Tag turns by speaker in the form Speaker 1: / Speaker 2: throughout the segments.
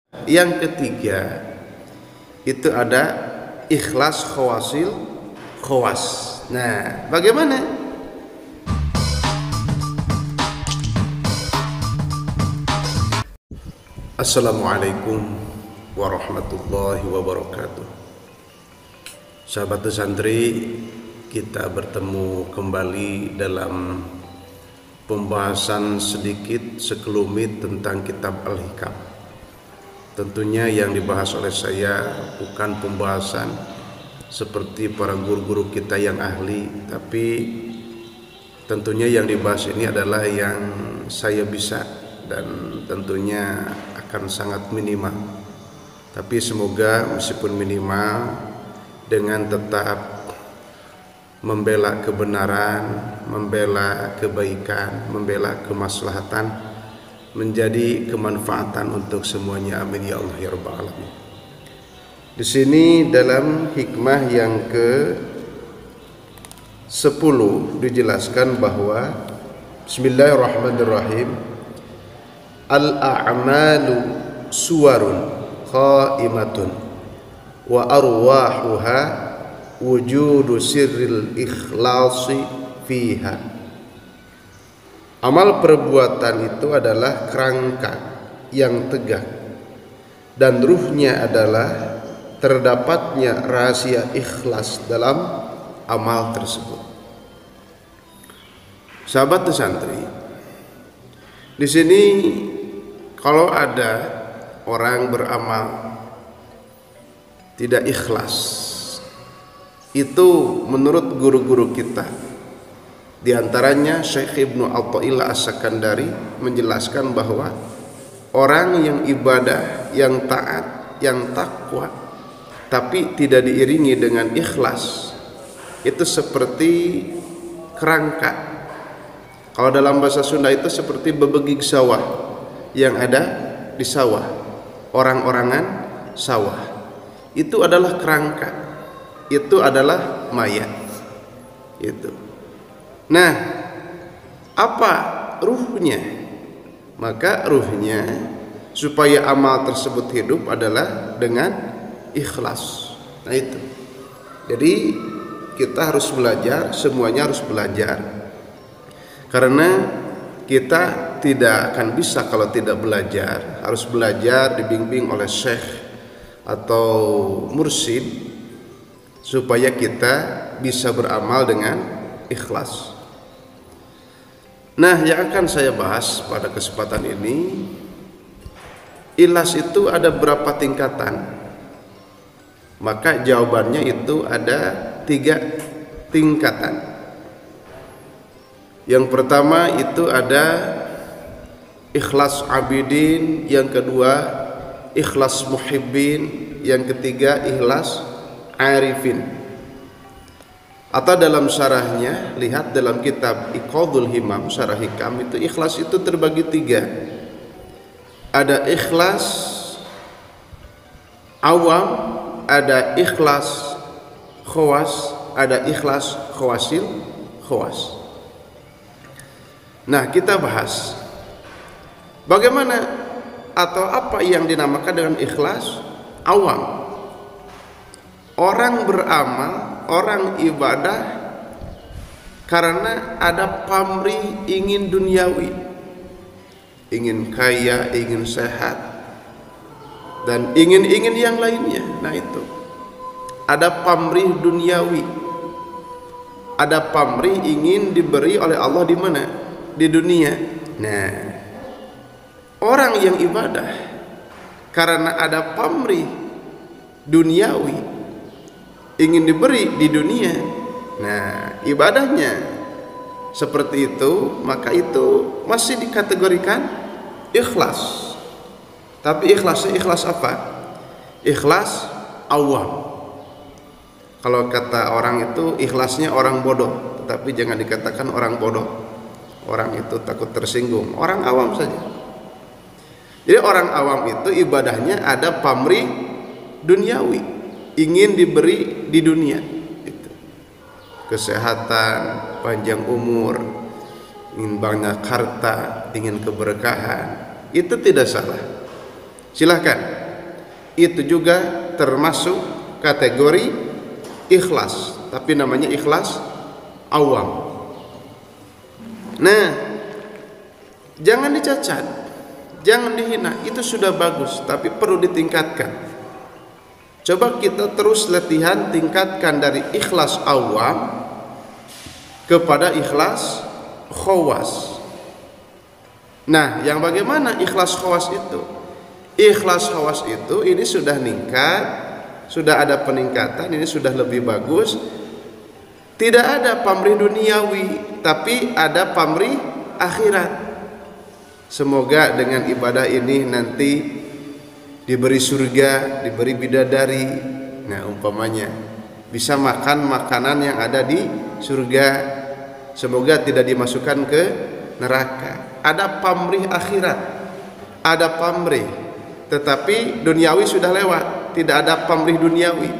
Speaker 1: Yang ketiga itu ada ikhlas khawasil khawas. Nah, bagaimana? Assalamualaikum warahmatullahi wabarakatuh. Sahabat santri, kita bertemu kembali dalam pembahasan sedikit sekelumit tentang kitab Al-Hikam. Tentunya yang dibahas oleh saya bukan pembahasan seperti para guru-guru kita yang ahli, tapi tentunya yang dibahas ini adalah yang saya bisa dan tentunya akan sangat minimal. Tapi semoga meskipun minimal, dengan tetap membela kebenaran, membela kebaikan, membela kemaslahatan, menjadi kemanfaatan untuk semuanya. Amin ya Allah ya rabbal alamin. Di sini dalam hikmah yang ke-10 dijelaskan bahwa bismillahirrahmanirrahim, al-a'malu suwarun qaimatun wa arwahuha wujudu sirril ikhlasi fiha. Amal perbuatan itu adalah kerangka yang tegak dan ruhnya adalah terdapatnya rahasia ikhlas dalam amal tersebut. Sahabat santri, di sini kalau ada orang beramal tidak ikhlas, itu menurut guru-guru kita, di antaranya Syekh Ibnu Athaillah As-Sakandari menjelaskan bahwa orang yang ibadah, yang taat, yang takwa, tapi tidak diiringi dengan ikhlas, itu seperti kerangka. Kalau dalam bahasa Sunda itu seperti bebegik sawah yang ada di sawah, orang-orangan sawah. Itu adalah kerangka, itu adalah mayat. Itu. Nah, apa ruhnya? Maka ruhnya supaya amal tersebut hidup adalah dengan ikhlas. Nah itu. Jadi kita harus belajar, semuanya harus belajar. Karena kita tidak akan bisa kalau tidak belajar. Harus belajar, dibimbing oleh syekh atau mursyid supaya kita bisa beramal dengan ikhlas. Nah, yang akan saya bahas pada kesempatan ini, ikhlas itu ada berapa tingkatan? Maka jawabannya itu ada 3 tingkatan. Yang pertama itu ada ikhlas abidin, yang kedua ikhlas muhibbin, yang ketiga ikhlas arifin. Atau dalam syarahnya, lihat dalam kitab Iqadul Himam, syarah Hikam, itu ikhlas itu terbagi 3. Ada ikhlas awam, ada ikhlas khawas, ada ikhlas khawasil khawas. Nah, kita bahas bagaimana atau apa yang dinamakan dengan ikhlas awam. Orang beramal, orang ibadah karena ada pamrih ingin duniawi, ingin kaya, ingin sehat, dan ingin yang lainnya. Nah itu ada pamrih duniawi, ada pamrih ingin diberi oleh Allah di mana? Di dunia. Nah, orang yang ibadah karena ada pamrih duniawi, ingin diberi di dunia, nah ibadahnya seperti itu, maka itu masih dikategorikan ikhlas. Tapi ikhlasnya ikhlas apa? Ikhlas awam. Kalau kata orang itu ikhlasnya orang bodoh, tetapi jangan dikatakan orang bodoh. Orang itu takut tersinggung, orang awam saja. Jadi orang awam itu ibadahnya ada pamrih duniawi, ingin diberi di dunia, itu. Kesehatan, panjang umur, ingin banyak harta, ingin keberkahan, itu tidak salah. Silahkan. Itu juga termasuk kategori ikhlas, tapi namanya ikhlas awam. Nah, jangan dicacat, jangan dihina, itu sudah bagus, tapi perlu ditingkatkan. Coba kita terus latihan tingkatkan dari ikhlas awam kepada ikhlas khawas. Nah, yang bagaimana ikhlas khawas itu? Ikhlas khawas itu ini sudah meningkat, sudah ada peningkatan, ini sudah lebih bagus. Tidak ada pamrih duniawi, tapi ada pamrih akhirat. Semoga dengan ibadah ini nanti diberi surga, diberi bidadari. Nah, umpamanya bisa makan makanan yang ada di surga. Semoga tidak dimasukkan ke neraka. Ada pamrih akhirat, ada pamrih. Tetapi duniawi sudah lewat, tidak ada pamrih duniawi.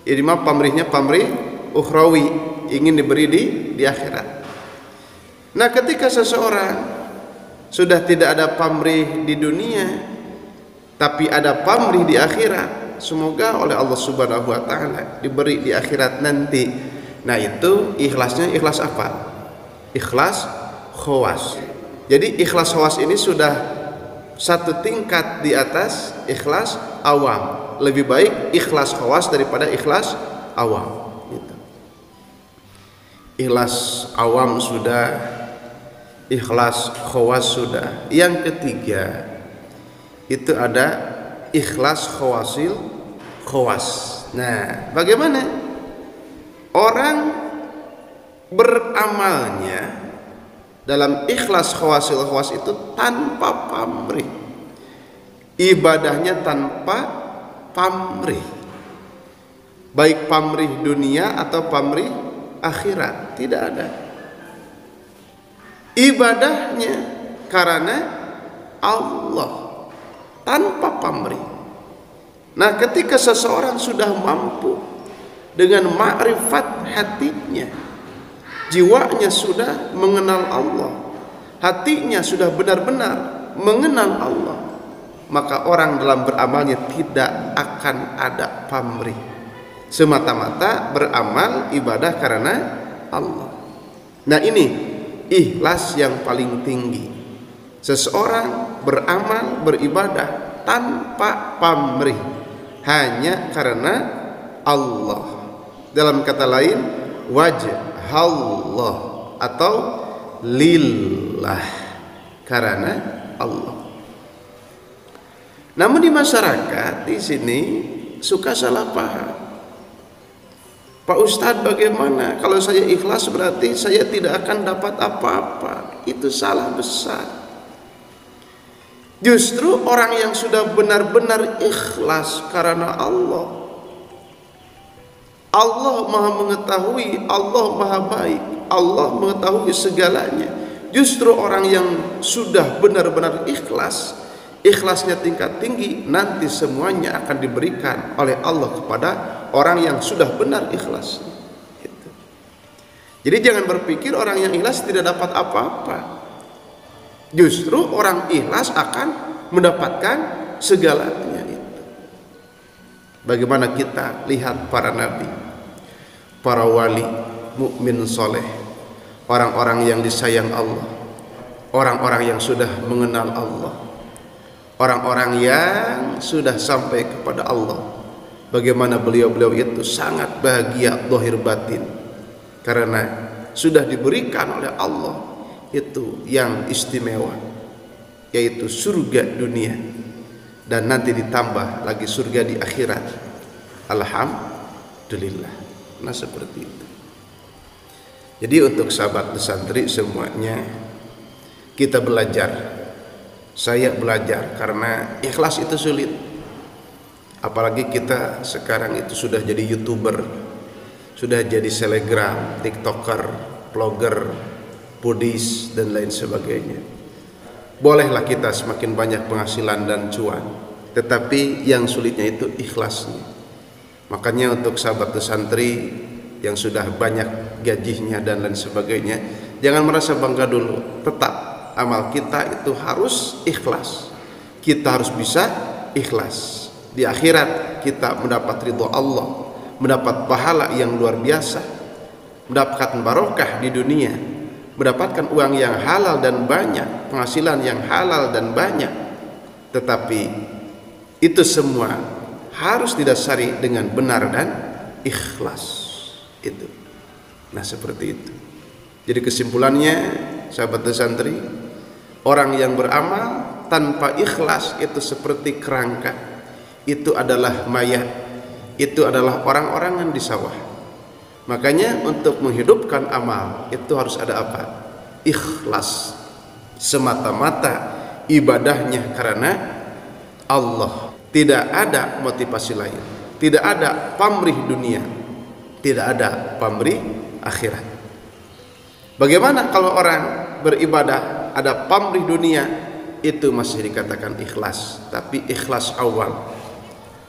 Speaker 1: Ini mah pamrihnya pamrih ukhrawi, ingin diberi di akhirat. Nah, ketika seseorang sudah tidak ada pamrih di dunia, tapi ada pamrih di akhirat, semoga oleh Allah Subhanahu wa taala diberi di akhirat nanti. Nah, itu ikhlasnya ikhlas apa? Ikhlas khawas. Jadi ikhlas khawas ini sudah satu tingkat di atas ikhlas awam. Lebih baik ikhlas khawas daripada ikhlas awam gitu. Ikhlas awam sudah, ikhlas khawas sudah. Yang ketiga itu ada ikhlas khawasil khawas. Nah, bagaimana orang beramalnya dalam ikhlas khawasil khawas itu tanpa pamrih, ibadahnya tanpa pamrih, baik pamrih dunia atau pamrih akhirat, tidak ada. Ibadahnya karena Allah tanpa pamrih. Nah, ketika seseorang sudah mampu dengan ma'rifat hatinya, jiwanya sudah mengenal Allah, hatinya sudah benar-benar mengenal Allah, maka orang dalam beramalnya tidak akan ada pamrih, semata-mata beramal ibadah karena Allah. Nah, ini ikhlas yang paling tinggi. Seseorang beramal beribadah tanpa pamrih, hanya karena Allah. Dalam kata lain, wajhallah atau lillah, karena Allah. Namun di masyarakat di sini suka salah paham. Pak Ustadz, bagaimana kalau saya ikhlas berarti saya tidak akan dapat apa-apa? Itu salah besar. Justru orang yang sudah benar-benar ikhlas karena Allah, Allah Maha mengetahui, Allah Maha baik, Allah mengetahui segalanya. Justru orang yang sudah benar-benar ikhlas, ikhlasnya tingkat tinggi, nanti semuanya akan diberikan oleh Allah kepada orang yang sudah benar ikhlas. Gitu. Jadi jangan berpikir orang yang ikhlas tidak dapat apa-apa. Justru orang ikhlas akan mendapatkan segalanya itu. Bagaimana kita lihat para nabi, para wali, mukmin soleh, orang-orang yang disayang Allah, orang-orang yang sudah mengenal Allah, orang-orang yang sudah sampai kepada Allah. Bagaimana beliau-beliau itu sangat bahagia zahir batin karena sudah diberikan oleh Allah itu yang istimewa, yaitu surga dunia, dan nanti ditambah lagi surga di akhirat. Alhamdulillah. Nah, seperti itu. Jadi untuk sahabat pesantren semuanya, kita belajar. Saya belajar karena ikhlas itu sulit. Apalagi kita sekarang itu sudah jadi YouTuber, sudah jadi selebgram, TikToker, blogger, Buddhis dan lain sebagainya. Bolehlah kita semakin banyak penghasilan dan cuan, tetapi yang sulitnya itu ikhlasnya. Makanya untuk sahabat santri yang sudah banyak gajinya dan lain sebagainya, jangan merasa bangga dulu. Tetap amal kita itu harus ikhlas. kita harus bisa ikhlas. Di akhirat kita mendapat ridho Allah, mendapat pahala yang luar biasa, mendapatkan barokah di dunia, mendapatkan uang yang halal dan banyak, penghasilan yang halal dan banyak. Tetapi itu semua harus didasari dengan benar dan ikhlas. Itu. Nah, seperti itu. Jadi kesimpulannya, sahabat santri, orang yang beramal tanpa ikhlas itu seperti kerangka. Itu adalah mayat. Itu adalah orang-orang yang di sawah. Makanya untuk menghidupkan amal itu harus ada apa? Ikhlas. Semata-mata ibadahnya karena Allah. Tidak ada motivasi lain. Tidak ada pamrih dunia. Tidak ada pamrih akhirat. Bagaimana kalau orang beribadah ada pamrih dunia? Itu masih dikatakan ikhlas, tapi ikhlas awal.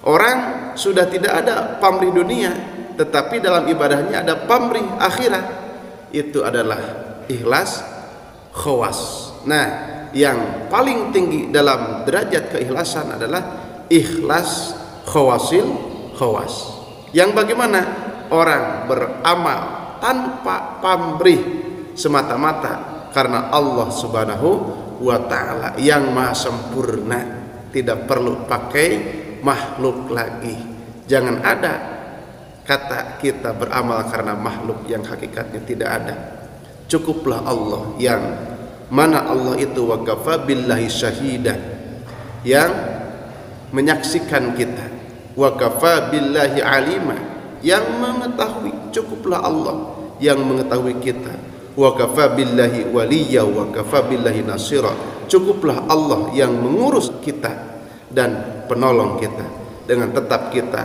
Speaker 1: Orang sudah tidak ada pamrih dunia, tetapi dalam ibadahnya ada pamrih akhirat. Itu adalah ikhlas khawas. Nah, yang paling tinggi dalam derajat keikhlasan adalah ikhlas khawasil khawas. Yang bagaimana? Orang beramal tanpa pamrih, semata-mata karena Allah Subhanahu wa ta'ala yang maha sempurna, tidak perlu pakai makhluk lagi. Jangan ada kata kita beramal karena makhluk yang hakikatnya tidak ada. Cukuplah Allah, yang mana Allah itu wa kafa billahi syahida, yang menyaksikan kita, wa kafa billahi alima, yang mengetahui. Cukuplah Allah yang mengetahui kita, wa kafa billahi waliya wa kafa billahi nasira. Cukuplah Allah yang mengurus kita dan penolong kita, dengan tetap kita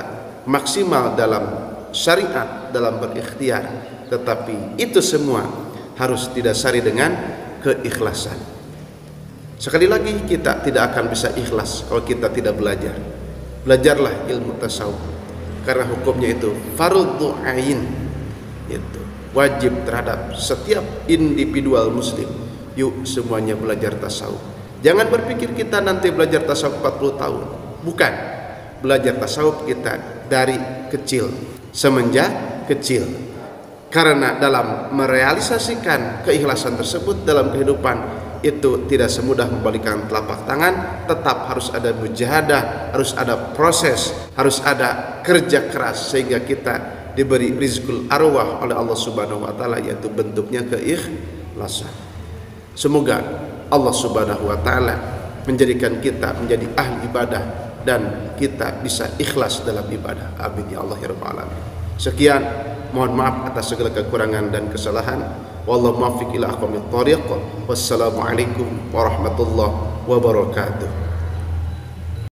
Speaker 1: maksimal dalam syariat, dalam berikhtiar. Tetapi itu semua harus didasari dengan keikhlasan. Sekali lagi, kita tidak akan bisa ikhlas kalau kita tidak belajar. Belajarlah ilmu tasawuf, karena hukumnya itu fardhu ain, itu wajib terhadap setiap individual muslim. Yuk semuanya belajar tasawuf. Jangan berpikir kita nanti belajar tasawuf 40 tahun. Bukan. Belajar tasawuf kita dari kecil, semenjak kecil. Karena dalam merealisasikan keikhlasan tersebut dalam kehidupan itu tidak semudah membalikkan telapak tangan. Tetap harus ada mujahadah, harus ada proses, harus ada kerja keras, sehingga kita diberi rizqul arwah oleh Allah Subhanahu wa ta'ala, yaitu bentuknya keikhlasan. Semoga Allah Subhanahu wa ta'ala menjadikan kita menjadi ahli ibadah dan kita bisa ikhlas dalam ibadah. Amin ya Allah ya rabbal alamin. Sekian, mohon maaf atas segala kekurangan dan kesalahan. Wallahu muwaffiq ila aqwamit thoriq. Wassalamualaikum warahmatullahi wabarakatuh.